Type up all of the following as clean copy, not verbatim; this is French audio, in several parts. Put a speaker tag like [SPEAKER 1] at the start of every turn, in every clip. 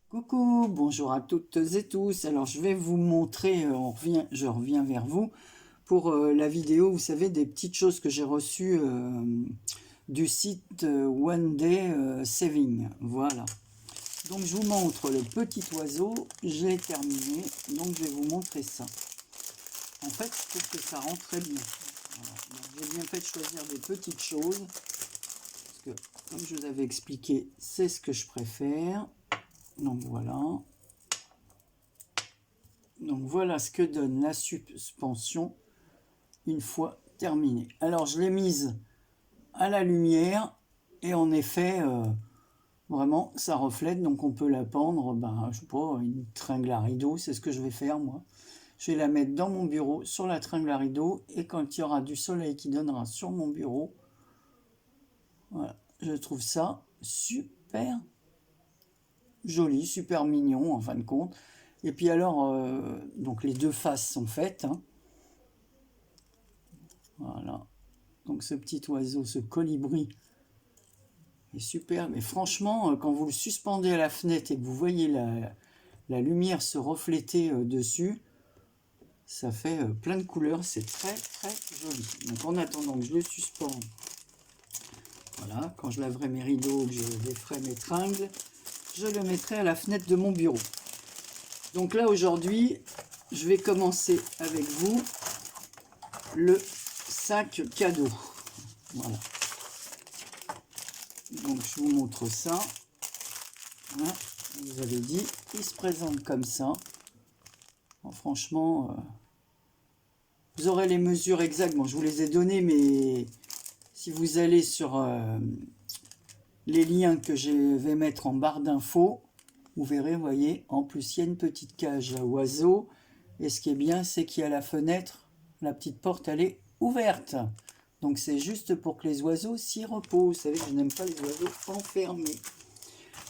[SPEAKER 1] Coucou, bonjour à toutes et tous. Alors je vais vous montrer, je reviens vers vous pour la vidéo, vous savez, des petites choses que j'ai reçues du site One Day Saving. Voilà. Donc je vous montre le petit oiseau, j'ai terminé, donc je vais vous montrer ça. En fait, je trouve que ça rend très bien. Voilà. J'ai bien fait de choisir des petites choses, parce que comme je vous avais expliqué, c'est ce que je préfère. Donc voilà. Donc voilà ce que donne la suspension une fois terminée. Alors je l'ai mise à la lumière et en effet, vraiment ça reflète. Donc on peut la pendre, je sais pas, une tringle à rideau, c'est ce que je vais faire moi. Je vais la mettre dans mon bureau sur la tringle à rideau et quand il y aura du soleil qui donnera sur mon bureau, voilà, je trouve ça super joli, super mignon en fin de compte. Et puis alors, donc les deux faces sont faites. Hein. Voilà. Donc ce petit oiseau, ce colibri, est super. Mais franchement, quand vous le suspendez à la fenêtre et que vous voyez la lumière se refléter dessus, ça fait plein de couleurs. C'est très très joli. Donc en attendant que je le suspende, voilà, quand je laverai mes rideaux, que je déferai mes tringles, je le mettrai à la fenêtre de mon bureau. Donc là aujourd'hui, je vais commencer avec vous le sac cadeau. Voilà. Donc je vous montre ça. Voilà. Vous avez dit, il se présente comme ça. Bon, franchement, vous aurez les mesures exactes. Bon, je vous les ai données, mais si vous allez sur les liens que je vais mettre en barre d'infos, vous verrez, vous voyez, en plus il y a une petite cage à oiseaux. Et ce qui est bien, c'est qu'il y a la fenêtre, la petite porte, elle est ouverte. Donc c'est juste pour que les oiseaux s'y reposent. Vous savez, je n'aime pas les oiseaux enfermés.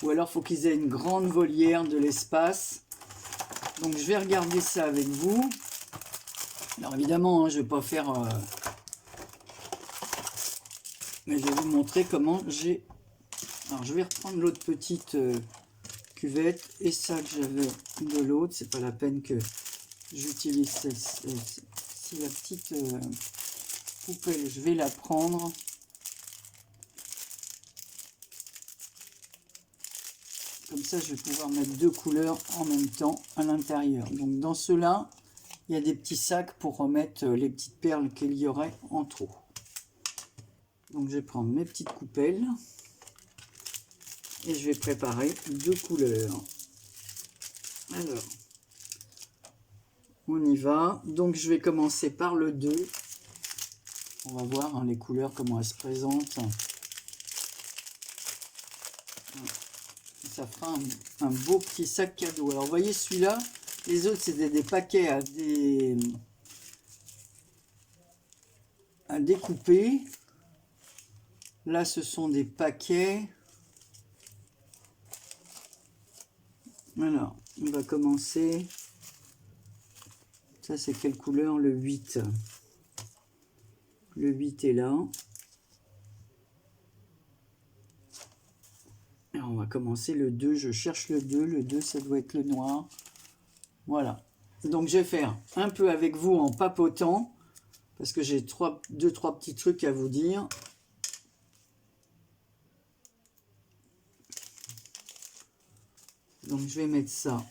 [SPEAKER 1] Ou alors, il faut qu'ils aient une grande volière, de l'espace. Donc, je vais regarder ça avec vous. Alors, évidemment, hein, je ne vais pas faire... mais je vais vous montrer comment j'ai... Alors, je vais reprendre l'autre petite cuvette. Et ça que j'avais de l'autre. C'est pas la peine que j'utilise celle-ci. La petite poubelle, je vais la prendre. Comme ça, je vais pouvoir mettre deux couleurs en même temps à l'intérieur. Donc, dans ceux-là, il y a des petits sacs pour remettre les petites perles qu'il y aurait en trop. Donc, je vais prendre mes petites coupelles et je vais préparer deux couleurs. Alors, on y va. Donc, je vais commencer par le 2. On va voir hein, les couleurs, comment elles se présentent. Ça fera un beau petit sac cadeau. Alors, vous voyez, celui-là, les autres, c'est des paquets à découper. Là, ce sont des paquets. Alors, on va commencer. Ça, c'est quelle couleur? Le 8. Le 8 est là. Alors, on va commencer le 2. Je cherche le 2. Le 2, ça doit être le noir. Voilà. Donc, je vais faire un peu avec vous en papotant. Parce que j'ai deux, trois petits trucs à vous dire. Donc, je vais mettre ça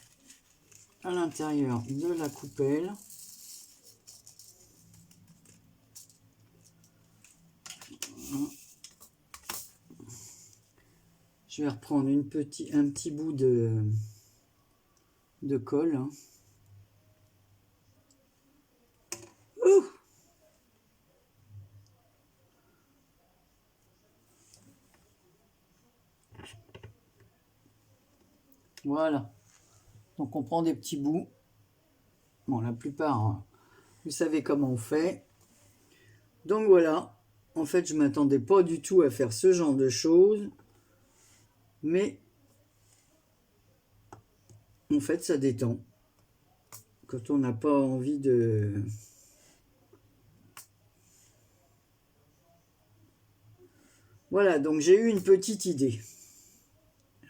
[SPEAKER 1] à l'intérieur de la coupelle. Je vais reprendre un petit bout de colle. Hein. Voilà. Donc on prend des petits bouts. Bon, la plupart, hein, vous savez comment on fait. Donc voilà. En fait, je ne m'attendais pas du tout à faire ce genre de choses. Mais en fait, ça détend. Quand on n'a pas envie de... Voilà, donc j'ai eu une petite idée.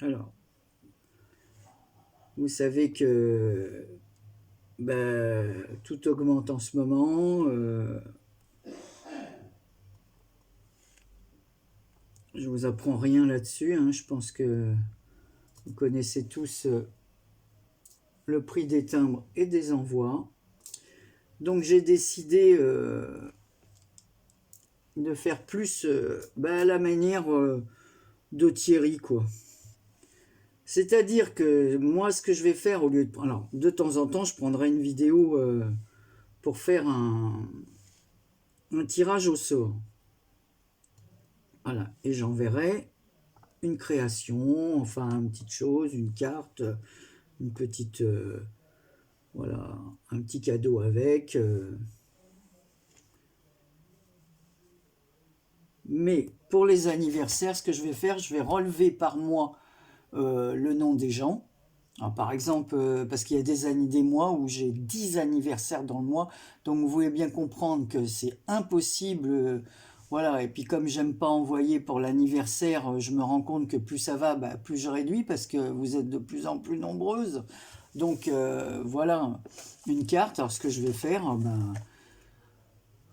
[SPEAKER 1] Alors, vous savez que tout augmente en ce moment. Je vous apprends rien là-dessus. Hein. Je pense que vous connaissez tous le prix des timbres et des envois. Donc j'ai décidé de faire plus à la manière de Thierry, quoi. C'est-à-dire que moi, ce que je vais faire, au lieu de... Alors, de temps en temps, je prendrai une vidéo pour faire un tirage au sort. Voilà, et j'enverrai une création, enfin une petite chose, une carte, une petite... voilà, un petit cadeau avec. Mais pour les anniversaires, ce que je vais faire, je vais relever par mois le nom des gens. Alors, par exemple, parce qu'il y a des mois où j'ai 10 anniversaires dans le mois, donc vous pouvez bien comprendre que c'est impossible. Voilà, et puis comme j'aime pas envoyer pour l'anniversaire, je me rends compte que plus ça va, plus je réduis parce que vous êtes de plus en plus nombreuses. Donc voilà, une carte. Alors ce que je vais faire,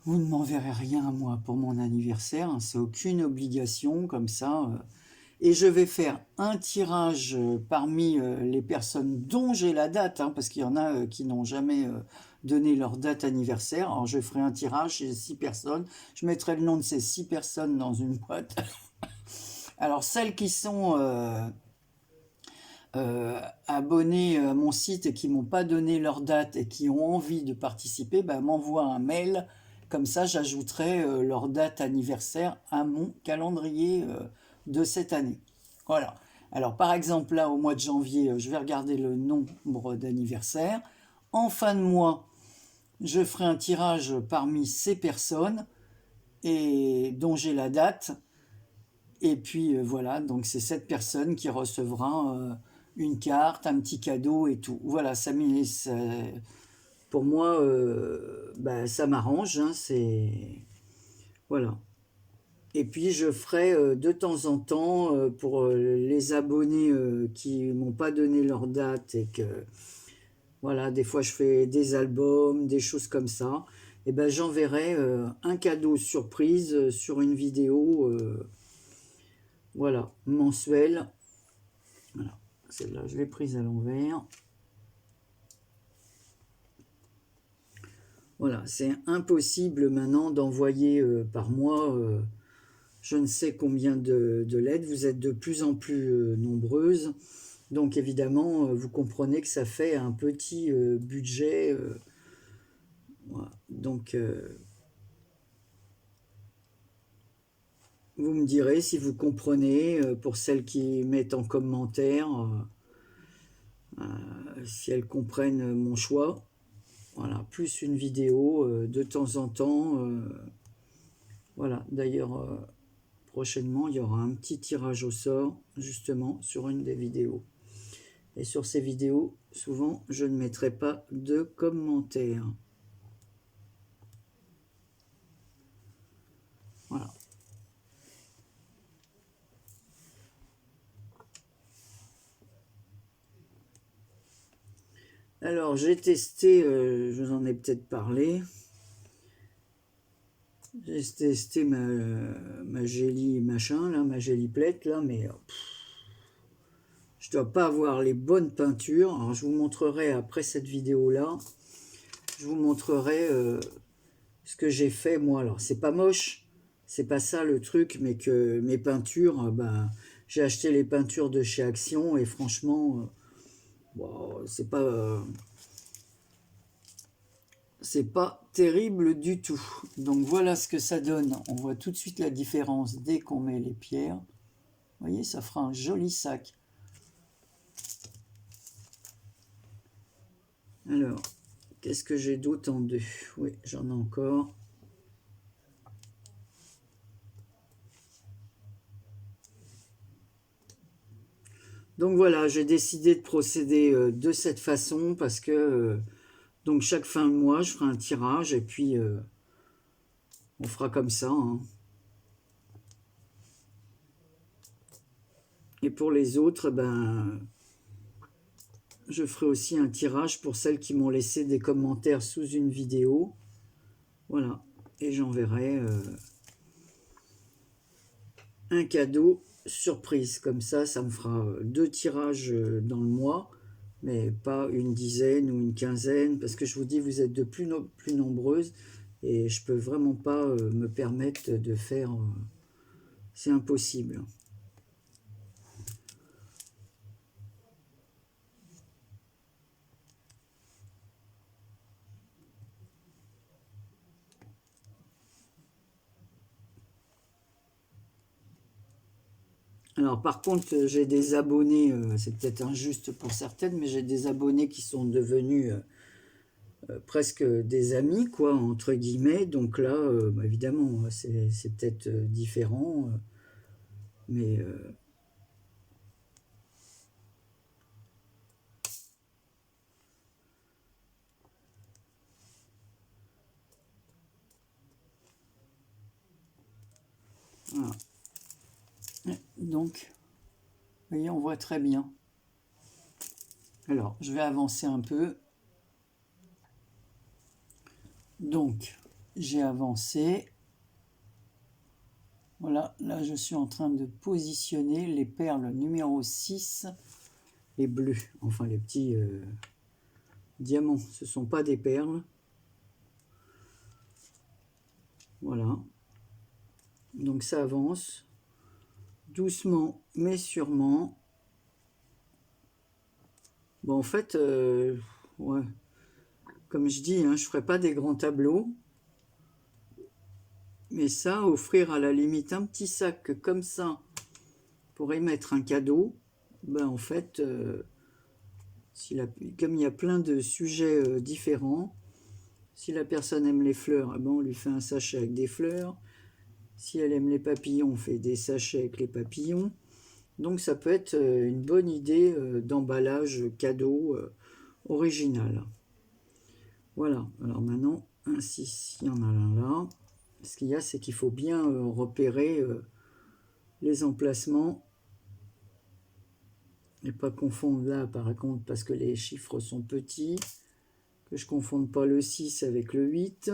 [SPEAKER 1] vous ne m'enverrez rien moi pour mon anniversaire, hein, c'est aucune obligation comme ça. Et je vais faire un tirage parmi les personnes dont j'ai la date, hein, parce qu'il y en a qui n'ont jamais donné leur date anniversaire. Alors je ferai un tirage chez 6 personnes. Je mettrai le nom de ces 6 personnes dans une boîte. Alors celles qui sont abonnés à mon site et qui m'ont pas donné leur date et qui ont envie de participer, m'envoient un mail. Comme ça, j'ajouterai leur date anniversaire à mon calendrier de cette année. Voilà. Alors, par exemple, là, au mois de janvier, je vais regarder le nombre d'anniversaires. En fin de mois, je ferai un tirage parmi ces personnes et dont j'ai la date. Et puis voilà, donc c'est cette personne qui recevra une carte, un petit cadeau et tout. Voilà, pour moi, ça m'arrange. Hein, c'est voilà. Et puis je ferai de temps en temps pour les abonnés qui m'ont pas donné leur date et que voilà, des fois je fais des albums, des choses comme ça. Et j'enverrai un cadeau surprise sur une vidéo, voilà, mensuelle. Voilà, celle-là je l'ai prise à l'envers. Voilà, c'est impossible maintenant d'envoyer par mois je ne sais combien de LED. Vous êtes de plus en plus nombreuses. Donc évidemment, vous comprenez que ça fait un petit budget. Voilà. Donc vous me direz si vous comprenez, pour celles qui mettent en commentaire, si elles comprennent mon choix. Voilà, plus une vidéo de temps en temps. Voilà, d'ailleurs, prochainement, il y aura un petit tirage au sort, justement, sur une des vidéos. Et sur ces vidéos, souvent, je ne mettrai pas de commentaires. Voilà. Alors, j'ai testé, je vous en ai peut-être parlé, j'ai testé ma Jelly machin, là, ma Jelly Plate, là, mais je dois pas avoir les bonnes peintures. Alors, je vous montrerai après cette vidéo-là, je vous montrerai ce que j'ai fait, moi. Alors, c'est pas moche, c'est pas ça le truc, mais que mes peintures, j'ai acheté les peintures de chez Action, et franchement, bon, c'est pas terrible du tout. Donc voilà ce que ça donne. On voit tout de suite la différence dès qu'on met les pierres. Vous voyez, ça fera un joli sac. Alors, qu'est-ce que j'ai d'autre en deux? Oui, j'en ai encore. Donc voilà, j'ai décidé de procéder de cette façon parce que donc chaque fin de mois, je ferai un tirage et puis on fera comme ça. Hein. Et pour les autres, ben, je ferai aussi un tirage pour celles qui m'ont laissé des commentaires sous une vidéo. Voilà. Et j'enverrai un cadeau surprise. Comme ça me fera 2 tirages dans le mois, mais pas une dizaine ou une quinzaine, parce que je vous dis, vous êtes de plus nombreuses, et je peux vraiment pas me permettre de faire... c'est impossible. Alors par contre, j'ai des abonnés, c'est peut-être injuste pour certaines, mais j'ai des abonnés qui sont devenus presque des amis, quoi, entre guillemets. Donc là, bah, évidemment, c'est peut-être différent, mais voilà. Donc, vous voyez, on voit très bien. Alors, je vais avancer un peu. Donc, j'ai avancé. Voilà, là, je suis en train de positionner les perles numéro 6, les bleus, enfin les petits diamants. Ce ne sont pas des perles. Voilà. Donc, ça avance. Doucement, mais sûrement. Bon, en fait, ouais. Comme je dis, hein, je ne ferai pas des grands tableaux. Mais ça, offrir à la limite un petit sac comme ça pour y mettre un cadeau, ben en fait, comme il y a plein de sujets différents, si la personne aime les fleurs, ben on lui fait un sachet avec des fleurs. Si elle aime les papillons, on fait des sachets avec les papillons. Donc ça peut être une bonne idée d'emballage cadeau original. Voilà, alors maintenant, ainsi, il y en a un là. Ce qu'il y a, c'est qu'il faut bien repérer les emplacements et pas confondre là, par contre, parce que les chiffres sont petits, que je ne confonde pas le 6 avec le 8.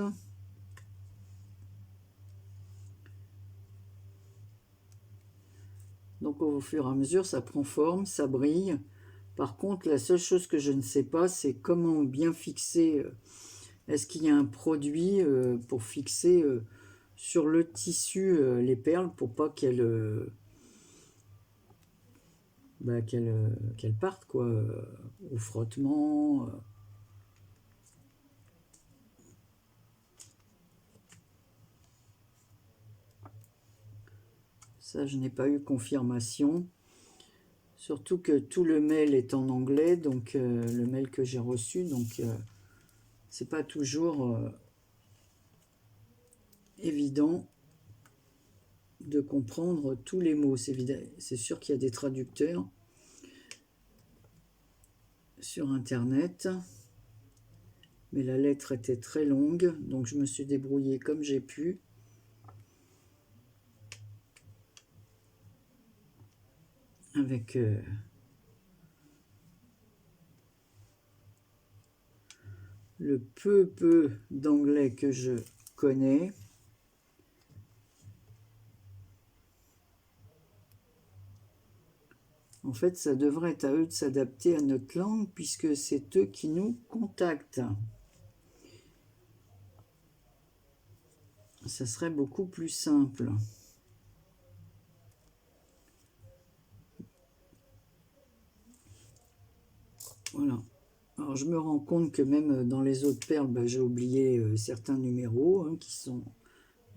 [SPEAKER 1] Donc au fur et à mesure, ça prend forme, ça brille. Par contre, la seule chose que je ne sais pas, c'est comment bien fixer. Est-ce qu'il y a un produit pour fixer sur le tissu les perles pour pas qu'elles qu'elles partent, quoi, au frottement. Ça, je n'ai pas eu confirmation. Surtout que tout le mail est en anglais, donc le mail que j'ai reçu, donc c'est pas toujours évident de comprendre tous les mots. C'est sûr qu'il y a des traducteurs sur internet, mais la lettre était très longue, donc je me suis débrouillé comme j'ai pu. Avec le peu d'anglais que je connais. En fait, ça devrait être à eux de s'adapter à notre langue puisque c'est eux qui nous contactent. Ça serait beaucoup plus simple. Voilà. Alors je me rends compte que même dans les autres perles, bah, j'ai oublié certains numéros hein, qui sont...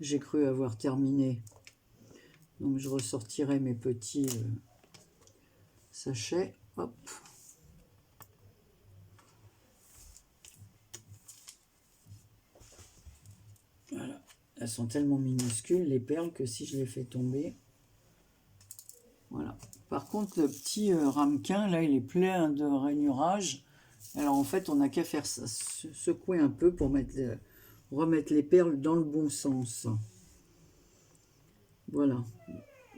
[SPEAKER 1] J'ai cru avoir terminé. Donc je ressortirai mes petits sachets. Hop. Voilà. Elles sont tellement minuscules, les perles, que si je les fais tomber... Voilà. Par contre, le petit ramequin, là, il est plein de rainurage. Alors, en fait, on n'a qu'à faire ça, secouer un peu pour remettre les perles dans le bon sens. Voilà.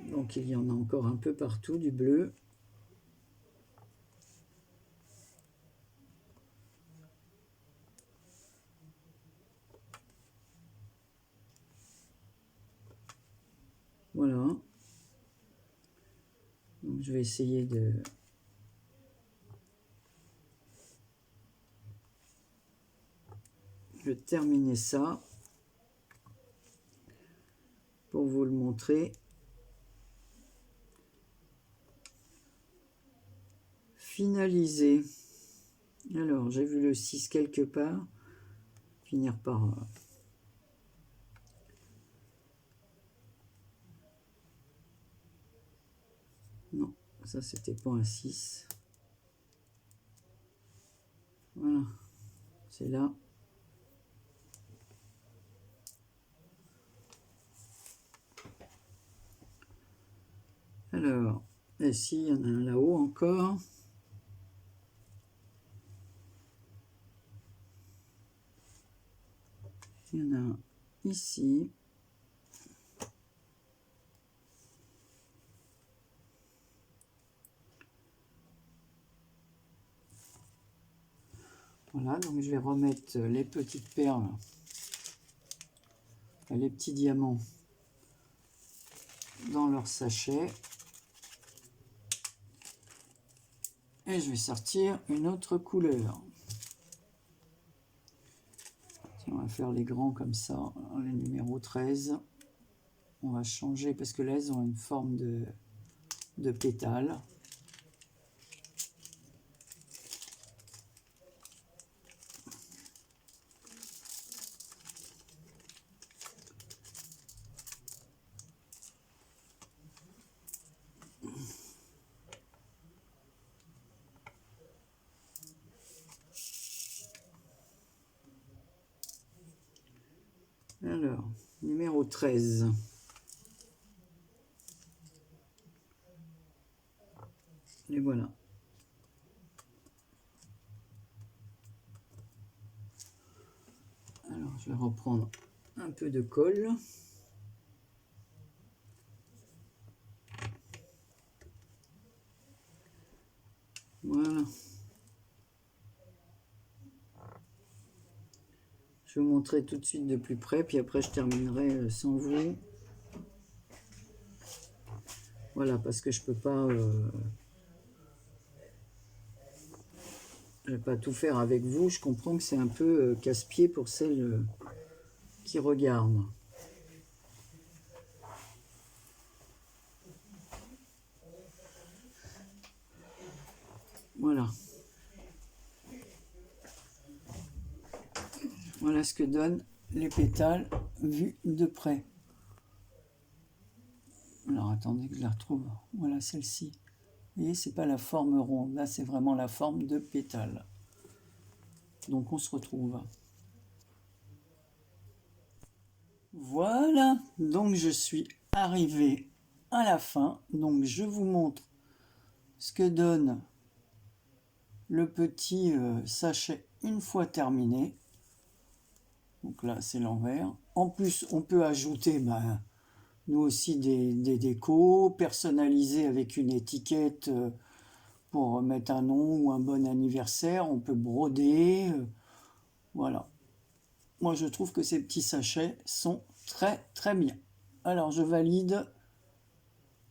[SPEAKER 1] Donc il y en a encore un peu partout du bleu. Voilà. Donc je vais essayer de terminer ça pour vous le montrer. Finaliser. Alors, j'ai vu le 6 quelque part. Finir par... Non, ça c'était pas un 6. Voilà, c'est là. Alors, ici, il y en a un là-haut encore. Il y en a un ici. Voilà, donc je vais remettre les petites perles, les petits diamants dans leur sachet. Et je vais sortir une autre couleur. Tiens, on va faire les grands comme ça, les numéros 13. On va changer parce que là, elles ont une forme de pétale. Alors, numéro 13. Et voilà. Alors, je vais reprendre un peu de colle. Voilà. Je vais vous montrer tout de suite de plus près, puis après je terminerai sans vous. Voilà, parce que je peux pas... je vais pas tout faire avec vous. Je comprends que c'est un peu casse-pied pour celles qui regardent. Voilà. Voilà ce que donnent les pétales vus de près. Alors attendez que je la retrouve. Voilà celle-ci. Vous voyez, c'est pas la forme ronde. Là, c'est vraiment la forme de pétale. Donc on se retrouve. Voilà. Donc je suis arrivé à la fin. Donc je vous montre ce que donne le petit sachet une fois terminé. Donc là, c'est l'envers. En plus, on peut ajouter, nous aussi, des décos personnalisés avec une étiquette pour mettre un nom ou un bon anniversaire. On peut broder. Voilà. Moi, je trouve que ces petits sachets sont très, très bien. Alors, je valide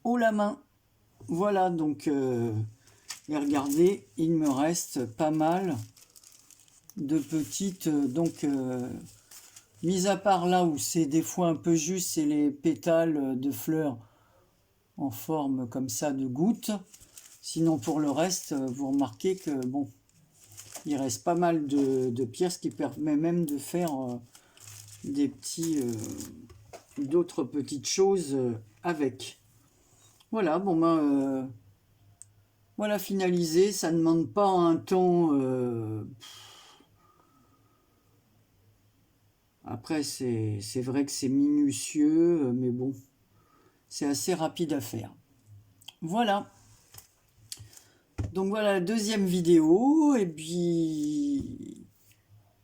[SPEAKER 1] haut la main. Voilà, donc, et regardez, il me reste pas mal de petites... mis à part là où c'est des fois un peu juste, c'est les pétales de fleurs en forme comme ça de gouttes. Sinon pour le reste, vous remarquez que bon, il reste pas mal de pierres, ce qui permet même de faire des petits, d'autres petites choses avec. Voilà, bon voilà finalisé. Ça ne demande pas un temps. Après, c'est vrai que c'est minutieux, mais bon, c'est assez rapide à faire. Voilà. Donc voilà la deuxième vidéo, et puis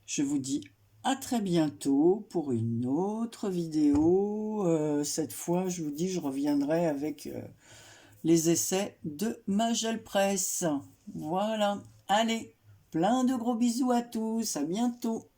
[SPEAKER 1] je vous dis à très bientôt pour une autre vidéo. Cette fois, je vous dis, je reviendrai avec les essais de ma gel presse. Voilà. Allez, plein de gros bisous à tous. À bientôt.